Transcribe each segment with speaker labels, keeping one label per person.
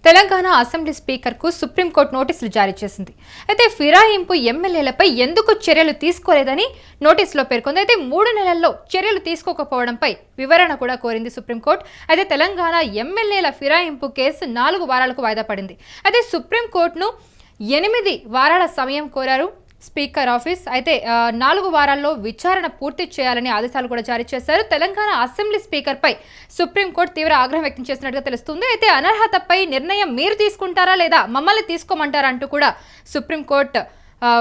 Speaker 1: Telangana assembly స్పీకర్కు supreme court నోటీసులు జారీ చేసింది. అయితే ఫిరాయింపు ఎమ్మెల్యేలపై ఎందుకు చర్యలు తీసుకోలేదని నోటీసులో పేర్కొంది. అయితే 3 నెలల్లో చర్యలు తీసుకోకపోవడంపై వివరణ కూడా కోరింది సుప్రీంకోర్టు. అయితే తెలంగాణ ఎమ్మెల్యేల ఫిరాయింపు కేసు 4 వారాలకు వాయిదా పడింది. అయితే సుప్రీంకోర్టును 8 వారాల సమయం కోరారు స్పీకర్ ఆఫీస్. అయితే 4 వారాల్లో విచారణ పూర్తి చేయాలని ఆదేశాలు కూడా జారీ చేశారు. తెలంగాణ అసెంబ్లీ స్పీకర్ పై సుప్రీంకోర్టు తీవ్ర ఆగ్రహం వ్యక్తం చేసినట్టుగా తెలుస్తుంది. అయితే అనర్హతపై నిర్ణయం మీరు తీసుకుంటారా లేదా మమ్మల్ని తీసుకోమంటారా అంటూ కూడా సుప్రీంకోర్టు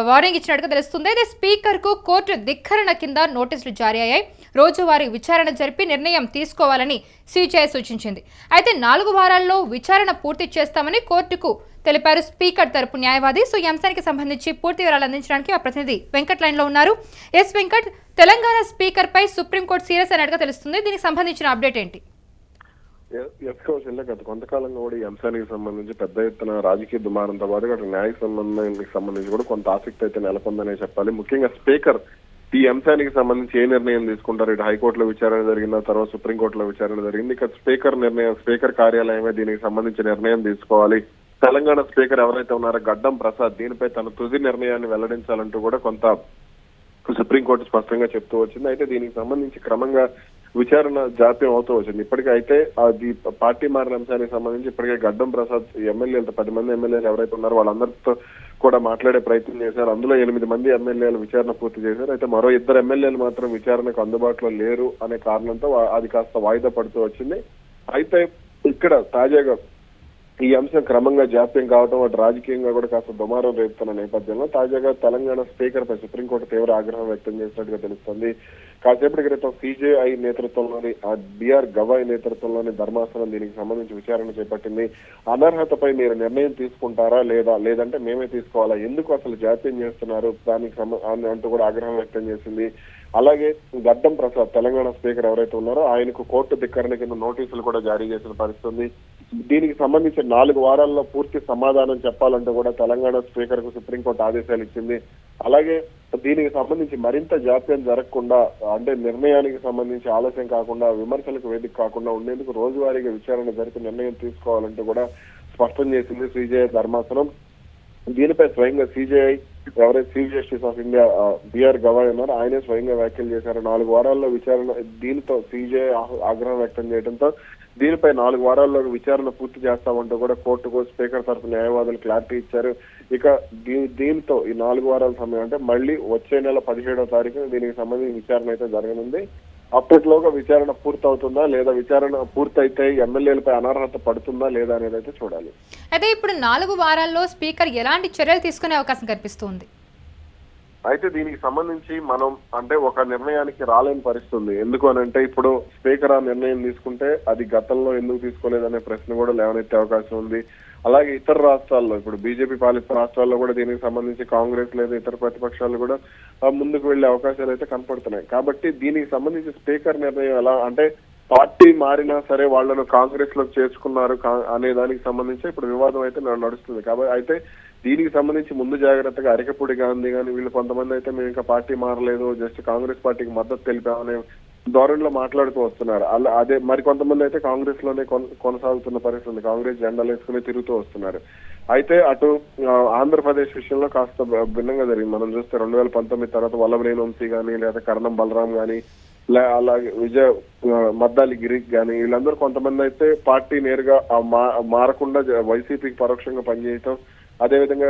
Speaker 1: వార్నింగ్ ఇచ్చినట్టుగా తెలుస్తుంది. అయితే స్పీకర్ కు కోర్టు ధిక్కరణ కింద నోటీసులు జారీ అయ్యాయి. రోజువారీ విచారణ జరిపి నిర్ణయం తీసుకోవాలని సిజేఐ సూచించింది. అయితే 4 వారాల్లో విచారణ పూర్తి చేస్తామని కోర్టుకు తెలిపారు స్పీకర్ తరపు న్యాయవాది. సో ఈ అంశానికి సంబంధించి పూర్తి వివరాలు అందించడానికి ఆ ప్రతినిధి వెంకట్ లైన్ లో ఉన్నారు. ఎస్ వెంకట్, తెలంగాణ స్పీకర్ పై సుప్రీంకోర్టు సీరియస్ అయినట్టుగా తెలుస్తుంది. దీనికి సంబంధించిన అప్డేట్ ఏంటి?
Speaker 2: గత కొంతకాలంగా కూడా ఈ అంశానికి సంబంధించి పెద్ద ఎత్తున రాజకీయ దుమారంతో పాటు అటు న్యాయ సంబంధానికి సంబంధించి కూడా కొంత ఆసక్తి అయితే నెలకొందనే చెప్పాలి. ముఖ్యంగా స్పీకర్ ఈ అంశానికి సంబంధించి ఏ నిర్ణయం తీసుకుంటారు? ఇటు హైకోర్టులో విచారణ జరిగిన తర్వాత సుప్రీంకోర్టులో విచారణ జరిగింది. ఇక స్పీకర్ కార్యాలయమే దీనికి సంబంధించి నిర్ణయం తీసుకోవాలి. తెలంగాణ స్పీకర్ ఎవరైతే ఉన్నారో గడ్డం ప్రసాద్ దీనిపై తన తుది నిర్ణయాన్ని వెల్లడించాలంటూ కూడా కొంత సుప్రీంకోర్టు స్పష్టంగా చెప్తూ వచ్చింది. అయితే దీనికి సంబంధించి క్రమంగా విచారణ జాప్యం అవుతూ వచ్చింది. ఇప్పటికే అయితే అది పార్టీ మారిన అంశానికి సంబంధించి ఇప్పటికే గడ్డం ప్రసాద్ ఎమ్మెల్యేలతో 10 మంది ఎమ్మెల్యేలు ఎవరైతే ఉన్నారో వాళ్ళందరితో కూడా మాట్లాడే ప్రయత్నం చేశారు. అందులో 8 మంది ఎమ్మెల్యేలు విచారణ పూర్తి చేశారు. అయితే మరో 2 ఎమ్మెల్యేలు మాత్రం విచారణకు అందుబాటులో లేరు అనే కారణంతో అది కాస్త వాయిదా పడుతూ వచ్చింది. అయితే ఇక్కడ తాజాగా ఈ అంశం క్రమంగా జాప్యం కావడం అటు రాజకీయంగా కూడా కాస్త దుమారం రేపుతున్న నేపథ్యంలో తాజాగా తెలంగాణ స్పీకర్ పై సుప్రీంకోర్టు తీవ్ర ఆగ్రహం వ్యక్తం చేసినట్టుగా తెలుస్తుంది. కాసేపటి క్రితం సిజేఐ నేతృత్వంలోని బిఆర్ గవాయ్ నేతృత్వంలోని ధర్మాసనం దీనికి సంబంధించి విచారణ చేపట్టింది. అనర్హతపై మీరు నిర్ణయం తీసుకుంటారా లేదంటే మేమే తీసుకోవాలా, ఎందుకు అసలు జాప్యం చేస్తున్నారు దానికి అంటూ కూడా ఆగ్రహం వ్యక్తం చేసింది. అలాగే గడ్డం ప్రసాద్ తెలంగాణ స్పీకర్ ఎవరైతే ఉన్నారో ఆయనకు కోర్టు ధిక్కరణ కింద నోటీసులు కూడా జారీ చేసిన పరిస్థితి. దీనికి సంబంధించి 4 వారాల్లో పూర్తి సమాధానం చెప్పాలంటూ కూడా తెలంగాణ స్పీకర్ కు సుప్రీంకోర్టు ఆదేశాలు ఇచ్చింది. అలాగే దీనికి సంబంధించి మరింత జాప్యం జరగకుండా అంటే నిర్ణయానికి సంబంధించి ఆలస్యం కాకుండా విమర్శలకు వేదిక కాకుండా ఉండేందుకు రోజువారీగా విచారణ జరిపి నిర్ణయం తీసుకోవాలంటూ కూడా స్పష్టం చేసింది సిజేఐ ధర్మాసనం. దీనిపై స్వయంగా సిజేఐ ఎవరైతే chief justice of India B R Gavai ఉన్నారో ఆయనే స్వయంగా వ్యాఖ్యలు చేశారు. 4 వారాల్లో విచారణ దీనితో సిజేఐ ఆగ్రహం వ్యక్తం చేయడంతో దీనిపై 4 వారాల్లో విచారణ పూర్తి చేస్తామంటూ కూడా కోర్టుకు స్పీకర్ తరఫు న్యాయవాదులు క్లారిటీ ఇచ్చారు. ఇక దీంతో ఈ 4 వారాల సమయం అంటే మళ్ళీ వచ్చే నెల 17వ తారీఖున దీనికి సంబంధించి విచారణ అయితే జరగనుంది. అప్పట్లోగా విచారణ పూర్తవుతుందా లేదా విచారణ పూర్తయితే ఎమ్మెల్యేలపై అనర్హత పడుతుందా లేదా అనేది అయితే చూడాలి.
Speaker 1: అయితే ఇప్పుడు 4 వారాల్లో స్పీకర్ ఎలాంటి చర్యలు తీసుకునే అవకాశం కనిపిస్తుంది?
Speaker 2: అయితే దీనికి సంబంధించి మనం అంటే ఒక నిర్ణయానికి రాలేని పరిస్థితి ఉంది. ఎందుకు అని అంటే ఇప్పుడు స్పీకర్ ఆ నిర్ణయం తీసుకుంటే అది గతంలో ఎందుకు తీసుకోలేదనే ప్రశ్న కూడా లేవనెత్తే అవకాశం ఉంది. అలాగే ఇతర రాష్ట్రాల్లో ఇప్పుడు బీజేపీ పాలిత రాష్ట్రాల్లో కూడా దీనికి సంబంధించి కాంగ్రెస్ లేదా ఇతర ప్రతిపక్షాలు కూడా ముందుకు వెళ్లే అవకాశాలు అయితే కనపడుతున్నాయి. కాబట్టి దీనికి సంబంధించి స్పీకర్ నిర్ణయం ఎలా అంటే పార్టీ మారినా సరే వాళ్లను కాంగ్రెస్ లోకి చేర్చుకున్నారు అనే దానికి సంబంధించి ఇప్పుడు వివాదం అయితే నడుస్తుంది. కాబట్టి అయితే దీనికి సంబంధించి ముందు జాగ్రత్తగా అరికపూడి గాంధీ కానీ వీళ్ళు కొంతమంది అయితే మేము ఇంకా పార్టీ మారలేదు జస్ట్ కాంగ్రెస్ పార్టీకి మద్దతు తెలిపామనే ధోరణిలో మాట్లాడుతూ వస్తున్నారు. అదే మరికొంతమంది అయితే కాంగ్రెస్ లోనే కొనసాగుతున్న పరిస్థితి ఉంది. కాంగ్రెస్ జెండాలు వేసుకుని తిరుగుతూ వస్తున్నారు. అయితే అటు ఆంధ్రప్రదేశ్ విషయంలో కాస్త భిన్నంగా జరిగింది. మనం చూస్తే 2019 తర్వాత వల్లభనేని వంశీ కానీ లేదా కరణం బలరాం కానీ అలాగే మద్దాలి గిరికి కానీ వీళ్ళందరూ కొంతమంది అయితే పార్టీ నేరుగా మారకుండా వైసీపీకి పరోక్షంగా పనిచేయటం, అదేవిధంగా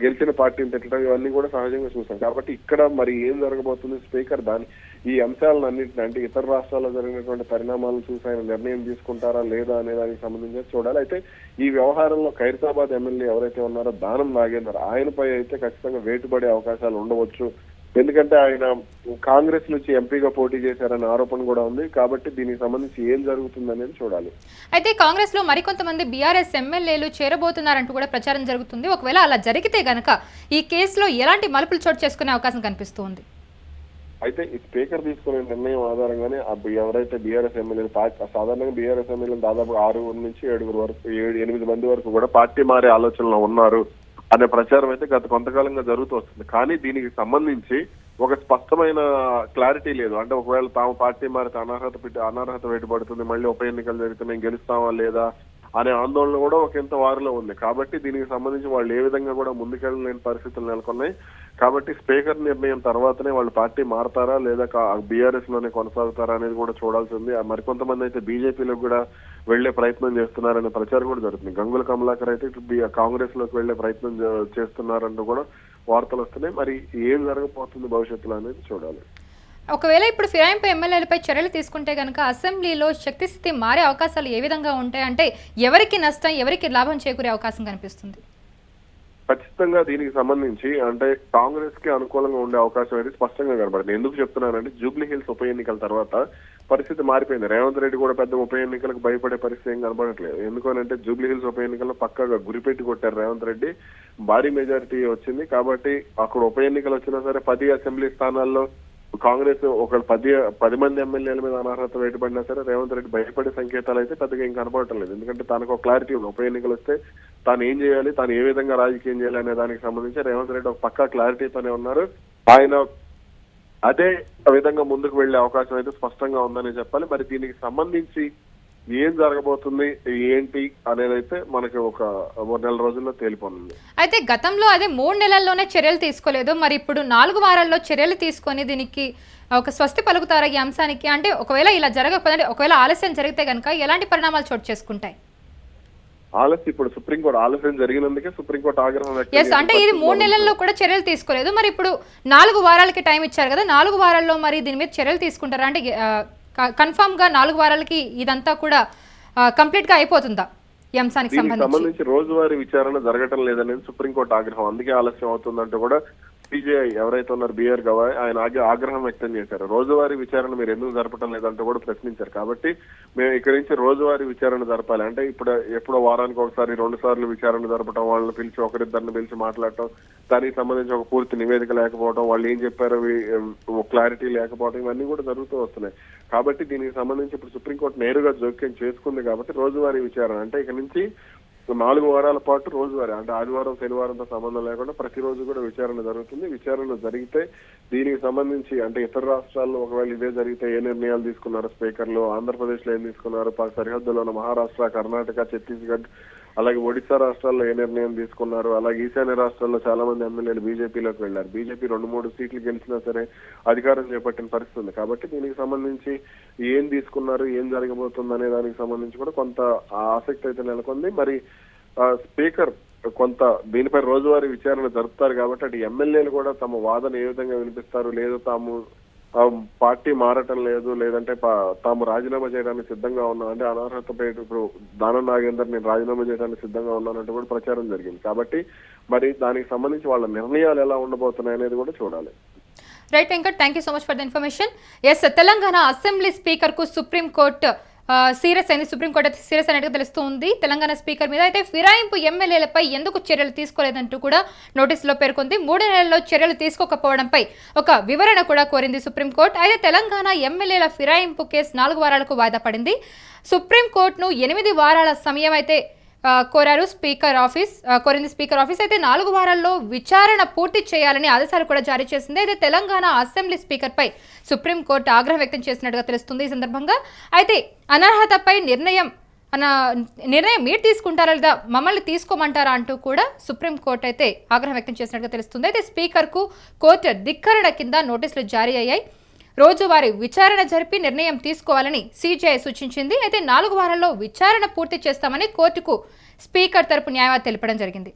Speaker 2: గెలిచిన పార్టీని తిట్టడం ఇవన్నీ కూడా సహజంగా చూసాం. కాబట్టి ఇక్కడ మరి ఏం జరగబోతుంది స్పీకర్ ఈ అంశాలన్నింటినీ అంటే ఇతర రాష్ట్రాల్లో జరిగినటువంటి పరిణామాలను చూసి ఆయన నిర్ణయం తీసుకుంటారా లేదా అనే దానికి సంబంధించి చూడాలి. అయితే ఈ వ్యవహారంలో ఖైరతాబాద్ ఎమ్మెల్యే ఎవరైతే ఉన్నారో దానం నాగేందర్ ఆయనపై అయితే ఖచ్చితంగా వేటుపడే అవకాశాలు ఉండవచ్చు. ఎందుకంటే ఆయన కాంగ్రెస్ నుంచి ఎంపీగా పోటీ చేశారనే ఆరోపణ కూడా ఉంది. కాబట్టి దీనికి సంబంధించి ఏం జరుగుతుంది అనేది చూడాలి.
Speaker 1: అయితే కాంగ్రెస్ లో మరికొంతమంది బీఆర్ఎస్ ఎమ్మెల్యేలు చేరబోతున్నారంటూ కూడా ప్రచారం జరుగుతుంది. ఒకవేళ అలా జరిగితే గనక ఈ కేసులో ఎలాంటి మలుపులు చోటు చేసుకునే అవకాశం కనిపిస్తుంది?
Speaker 2: అయితే ఈ స్పీకర్ తీసుకునే నిర్ణయం ఆధారంగానే ఎవరైతే బీఆర్ఎస్ ఎమ్మెల్యేలు సాధారణంగా బీఆర్ఎస్ ఎమ్మెల్యేలు దాదాపు 6 నుంచి 7 వరకు 8 మంది వరకు కూడా పార్టీ మారే ఆలోచనలో ఉన్నారు అనే ప్రచారం అయితే గత కొంతకాలంగా జరుగుతూ వస్తుంది. కానీ దీనికి సంబంధించి ఒక స్పష్టమైన క్లారిటీ లేదు. అంటే ఒకవేళ తాము పార్టీ మారితే అనర్హత వేటు పడుతుంది, మళ్ళీ ఉప ఎన్నికలు జరిగితే మేము గెలుస్తామా లేదా అనే ఆందోళన కూడా ఒక ఇంత వారిలో ఉంది. కాబట్టి దీనికి సంబంధించి వాళ్ళు ఏ విధంగా కూడా ముందుకెళ్ళలేని పరిస్థితులు నెలకొన్నాయి. కాబట్టి స్పీకర్ నిర్ణయం తర్వాతనే వాళ్ళు పార్టీ మారతారా లేదా బీఆర్ఎస్ లోనే కొనసాగుతారా అనేది కూడా చూడాల్సి ఉంది. మరికొంతమంది అయితే బీజేపీలోకి కూడా వెళ్లే ప్రయత్నం చేస్తున్నారనే ప్రచారం కూడా జరుగుతుంది. గంగుల కమలాకర్ అయితే కాంగ్రెస్ లోకి వెళ్లే ప్రయత్నం చేస్తున్నారంటూ కూడా వార్తలు వస్తున్నాయి. మరి ఏం జరగబోతుంది భవిష్యత్తులో అనేది చూడాలి.
Speaker 1: ఒకవేళ ఇప్పుడు ఫిరాయింపు ఎమ్మెల్యేలపై చర్యలు తీసుకుంటే కనుక అసెంబ్లీలో శక్తి స్థితి మారే అవకాశాలు ఏ విధంగా ఉంటాయి? అంటే ఎవరికి నష్టం, ఎవరికి లాభం చేకూరే అవకాశం కనిపిస్తుంది?
Speaker 2: ఖచ్చితంగా దీనికి సంబంధించి అంటే కాంగ్రెస్ కి అనుకూలంగా ఉండే అవకాశం అయితే స్పష్టంగా కనబడుతుంది. ఎందుకు చెప్తున్నానంటే జూబ్లీ హిల్స్ ఉప ఎన్నికల తర్వాత పరిస్థితి మారిపోయింది. రేవంత్ రెడ్డి కూడా పెద్ద ఉప ఎన్నికలకు భయపడే పరిస్థితి ఏం కనబడట్లేదు. ఎందుకనంటే జూబ్లీ హిల్స్ ఉప ఎన్నికల్లో పక్కాగా గురిపెట్టి కొట్టారు రేవంత్ రెడ్డి. భారీ మెజారిటీ వచ్చింది. కాబట్టి అక్కడ ఉప ఎన్నికలు వచ్చినా సరే 10 అసెంబ్లీ స్థానాల్లో కాంగ్రెస్ ఒక 10 మంది ఎమ్మెల్యేల మీద అనర్హత వేటపడినా సరే రేవంత్ రెడ్డి భయపడే సంకేతాలు అయితే పెద్దగా ఏం కనపడటం లేదు. ఎందుకంటే తనకు ఒక క్లారిటీ ఉంది. ఉప ఎన్నికలు వస్తే తాను ఏం చేయాలి, తాను ఏ విధంగా రాజకీయం చేయాలి అనే దానికి సంబంధించి రేవంత్ రెడ్డి ఒక పక్కా క్లారిటీతోనే ఉన్నారు. ఆయన అదే విధంగా ముందుకు వెళ్లే అవకాశం అయితే స్పష్టంగా ఉందని చెప్పాలి. మరి దీనికి సంబంధించి ఏం జరగబోతుంది ఏంటి అనేది అయితే మనకి ఒక 3 నెలల రోజుల్లో తేలిపోనుంది.
Speaker 1: అయితే గతంలో అదే 3 నెలల్లోనే చర్యలు తీసుకోలేదు. మరి ఇప్పుడు 4 వారాల్లో చర్యలు తీసుకొని దీనికి ఒక స్వస్తి పలుకుతారా ఈ అంశానికి? అంటే ఒకవేళ ఇలా జరగకపోతే, ఒకవేళ ఆలస్యం జరిగితే కనుక ఎలాంటి పరిణామాలు చోటు చేసుకుంటాయి?
Speaker 2: ఆలస్యం ఇప్పుడు సుప్రీంకోర్టు ఆలస్యం జరిగినందుకే సుప్రీంకోర్టు ఆగ్రహం
Speaker 1: అంటే ఇది 3 నెలల్లో కూడా చర్యలు తీసుకోలేదు. మరి ఇప్పుడు 4 వారాలకి టైం ఇచ్చారు కదా, 4 వారాల్లో మరి దీని మీద చర్యలు తీసుకుంటారా? అంటే కన్ఫర్మ్ గా 4 వారాలకి ఇదంతా కూడా కంప్లీట్ గా అయిపోతుందా ఈ అంశానికి
Speaker 2: సంబంధించి? రోజువారీ విచారణ జరగటం లేదనేది సుప్రీంకోర్టు ఆగ్రహం. అందుకే ఆలస్యం అవుతుందంటూ కూడా సిజేఐ ఎవరైతే ఉన్నారు బిఆర్ గవాయ్ ఆయన ఆగ్రహం వ్యక్తం చేశారు. రోజువారీ విచారణ మీరు ఎందుకు జరపడం లేదంటూ కూడా ప్రశ్నించారు. కాబట్టి మేము ఇక్కడి నుంచి రోజువారీ విచారణ జరపాలి అంటే ఎప్పుడో వారానికి ఒకసారి 2 సార్లు విచారణ జరపడం, వాళ్ళని పిలిచి ఒకరిద్దరిని పిలిచి మాట్లాడటం, దానికి సంబంధించి ఒక పూర్తి నివేదిక లేకపోవడం, వాళ్ళు ఏం చెప్పారో క్లారిటీ లేకపోవడం, ఇవన్నీ కూడా జరుగుతూ వస్తున్నాయి. కాబట్టి దీనికి సంబంధించి ఇప్పుడు సుప్రీంకోర్టు నేరుగా జోక్యం చేసుకుంది. కాబట్టి రోజువారీ విచారణ అంటే ఇక నుంచి 4 వారాల పాటు రోజువారీ అంటే ఆదివారం శనివారంతో సంబంధం లేకుండా ప్రతిరోజు కూడా విచారణ జరుగుతుంది. విచారణ జరిగితే దీనికి సంబంధించి అంటే ఇతర రాష్ట్రాల్లో ఒకవేళ ఇదే జరిగితే ఏ నిర్ణయాలు తీసుకున్నారు స్పీకర్లు, ఆంధ్రప్రదేశ్ లో ఏం తీసుకున్నారు, సరిహద్దులో ఉన్న మహారాష్ట్ర, కర్ణాటక, ఛత్తీస్గఢ్, అలాగే ఒడిశా రాష్ట్రాల్లో ఏ నిర్ణయం తీసుకున్నారు, అలాగే ఈశాన్య రాష్ట్రాల్లో చాలా మంది ఎమ్మెల్యేలు బీజేపీలోకి వెళ్లారు. బీజేపీ 2-3 సీట్లు గెలిచినా సరే అధికారం చేపట్టిన పరిస్థితి ఉంది. కాబట్టి దీనికి సంబంధించి ఏం తీసుకున్నారు, ఏం జరగబోతుంది అనే దానికి సంబంధించి కూడా కొంత ఆసక్తి అయితే నెలకొంది. మరి స్పీకర్ కొంత దీనిపై రోజువారీ విచారణ జరుపుతారు. కాబట్టి అటు ఎమ్మెల్యేలు కూడా తమ వాదన ఏ విధంగా వినిపిస్తారు, లేదు తాము పార్టీ మారటం లేదు, లేదంటే తాము రాజీనామా చేయడానికి సిద్ధంగా ఉన్నాం అంటే అనర్హతపై ఇప్పుడు దానం నాగేందర్ నేను రాజీనామా చేయడానికి సిద్ధంగా ఉన్నానంటూ కూడా ప్రచారం జరిగింది. కాబట్టి మరి దానికి సంబంధించి వాళ్ళ నిర్ణయాలు ఎలా ఉండబోతున్నాయి అనేది కూడా చూడాలి.
Speaker 1: Right Venkat, thank you so much for the information. Yes, Telangana assembly speaker కు సుప్రీంకోర్టు సీరియస్ అయింది. సుప్రీంకోర్టు అయితే సీరియస్ అయినట్టుగా తెలుస్తుంది తెలంగాణ స్పీకర్ మీద. అయితే ఫిరాయింపు ఎమ్మెల్యేలపై ఎందుకు చర్యలు తీసుకోలేదంటూ కూడా నోటీసులో పేర్కొంది. 3 నెలల్లో చర్యలు తీసుకోకపోవడంపై ఒక వివరణ కూడా కోరింది సుప్రీంకోర్టు. అయితే తెలంగాణ ఎమ్మెల్యేల ఫిరాయింపు కేసు 4 వారాలకు వాయిదా పడింది. సుప్రీంకోర్టును 8 వారాల సమయం అయితే కోరారు స్పీకర్ ఆఫీస్ కోరింది స్పీకర్ ఆఫీస్. అయితే 4 వారాల్లో విచారణ పూర్తి చేయాలని ఆదేశాలు కూడా జారీ చేసింది. అయితే తెలంగాణ అసెంబ్లీ స్పీకర్ పై సుప్రీంకోర్టు ఆగ్రహం వ్యక్తం చేసినట్టుగా తెలుస్తుంది. ఈ సందర్భంగా అయితే అనర్హతపై నిర్ణయం మీరు తీసుకుంటారా లేదా మమ్మల్ని తీసుకోమంటారా అంటూ కూడా సుప్రీంకోర్టు అయితే ఆగ్రహం వ్యక్తం చేసినట్టుగా తెలుస్తుంది. అయితే స్పీకర్ కు కోర్టు ధిక్కరణ కింద నోటీసులు జారీ అయ్యాయి. రోజువారీ విచారణ జరిపి నిర్ణయం తీసుకోవాలని సిజేఐ సూచించింది. అయితే 4 వారాల్లో విచారణ పూర్తి చేస్తామని కోర్టుకు స్పీకర్ తరపు న్యాయవాది తెలపడం జరిగింది.